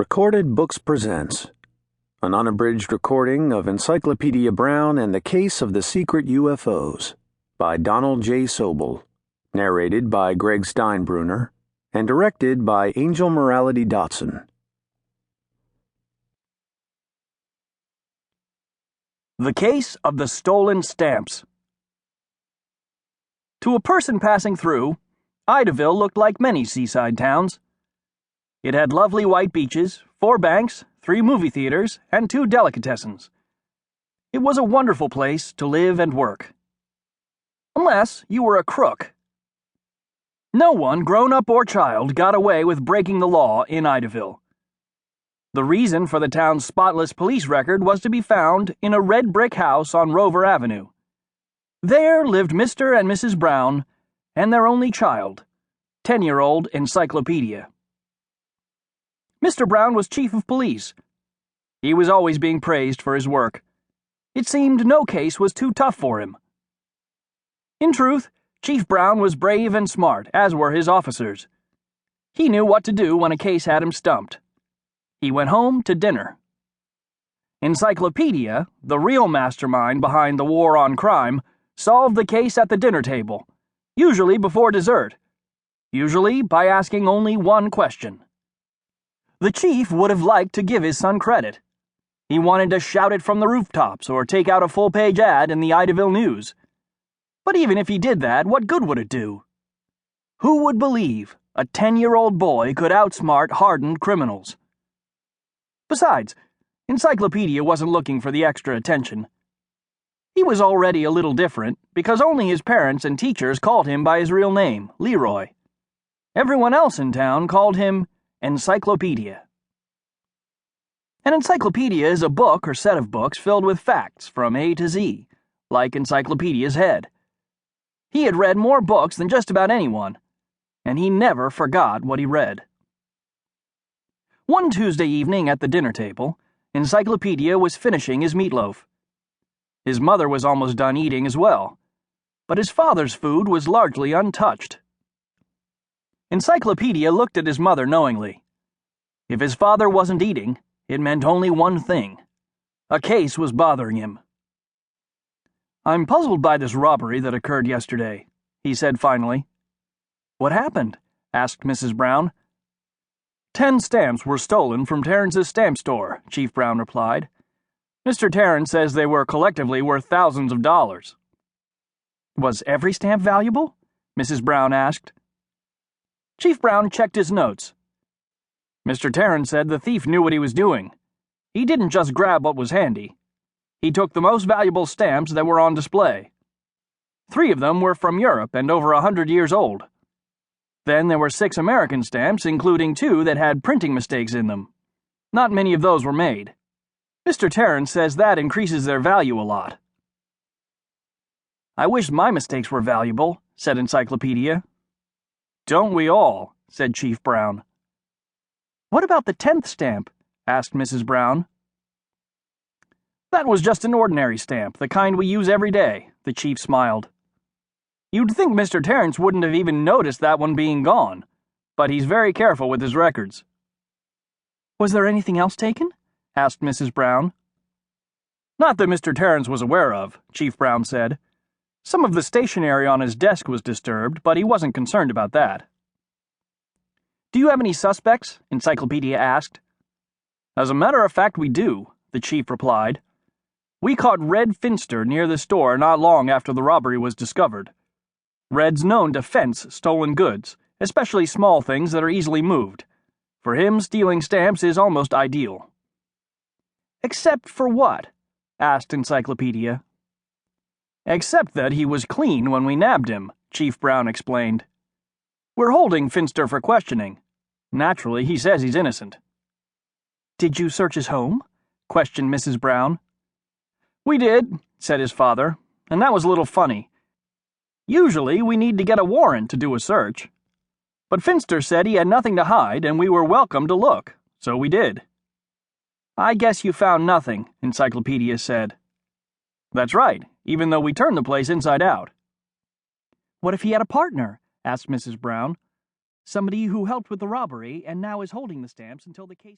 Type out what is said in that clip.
Recorded Books presents an unabridged recording of Encyclopedia Brown and the Case of the Secret UFOs by Donald J. Sobol, narrated by Greg Steinbruner, and directed by Angel Morality Dotson. The Case of the Stolen Stamps. To a person passing through, Idaville looked like many seaside towns. It had lovely white beaches, 4 banks, 3 movie theaters, and 2 delicatessens. It was a wonderful place to live and work. Unless you were a crook. No one, grown-up or child, got away with breaking the law in Idaville. The reason for the town's spotless police record was to be found in a red brick house on Rover Avenue. There lived Mr. and Mrs. Brown and their only child, 10-year-old Encyclopedia. Mr. Brown was chief of police. He was always being praised for his work. It seemed no case was too tough for him. In truth, Chief Brown was brave and smart, as were his officers. He knew what to do when a case had him stumped. He went home to dinner. Encyclopedia, the real mastermind behind the war on crime, solved the case at the dinner table, usually before dessert, usually by asking only one question. The chief would have liked to give his son credit. He wanted to shout it from the rooftops or take out a full-page ad in the Idaville News. But even if he did that, what good would it do? Who would believe a 10-year-old boy could outsmart hardened criminals? Besides, Encyclopedia wasn't looking for the extra attention. He was already a little different because only his parents and teachers called him by his real name, Leroy. Everyone else in town called him Encyclopedia. An encyclopedia is a book or set of books filled with facts from A to Z, like Encyclopedia's head. He had read more books than just about anyone, and he never forgot what he read. One Tuesday evening at the dinner table, Encyclopedia was finishing his meatloaf. His mother was almost done eating as well, but his father's food was largely untouched. Encyclopedia looked at his mother knowingly. If his father wasn't eating, it meant only one thing. A case was bothering him. "I'm puzzled by this robbery that occurred yesterday," he said finally. "What happened?" asked Mrs. Brown. 10 stamps were stolen from Terrence's stamp store," Chief Brown replied. "Mr. Terrence says they were collectively worth thousands of dollars." "Was every stamp valuable?" Mrs. Brown asked. Chief Brown checked his notes. Mr. Terrence said the thief knew what he was doing. He didn't just grab what was handy. He took the most valuable stamps that were on display. 3 of them were from Europe and over 100 years old. Then there were 6 American stamps, including 2 that had printing mistakes in them. Not many of those were made. Mr. Terrence says that increases their value a lot. "I wish my mistakes were valuable," said Encyclopedia. "Don't we all?" said Chief Brown. "What about the 10th stamp?" asked Mrs. Brown. "That was just an ordinary stamp, the kind we use every day," the chief smiled. "You'd think Mr. Terrence wouldn't have even noticed that one being gone, but he's very careful with his records." "Was there anything else taken?" asked Mrs. Brown. "Not that Mr. Terrence was aware of," Chief Brown said. "Some of the stationery on his desk was disturbed, but he wasn't concerned about that." "Do you have any suspects?" Encyclopedia asked. "As a matter of fact, we do," the chief replied. "We caught Red Finster near the store not long after the robbery was discovered. Red's known to fence stolen goods, especially small things that are easily moved. For him, stealing stamps is almost ideal." "Except for what?" asked Encyclopedia. "Except that he was clean when we nabbed him," Chief Brown explained. "We're holding Finster for questioning. Naturally, he says he's innocent." "Did you search his home?" questioned Mrs. Brown. "We did," said his father, "and that was a little funny. Usually, we need to get a warrant to do a search. But Finster said he had nothing to hide and we were welcome to look, so we did." "I guess you found nothing," Encyclopedia said. "That's right, even though we turned the place inside out." "What if he had a partner?" asked Mrs. Brown. "Somebody who helped with the robbery and now is holding the stamps until the case..."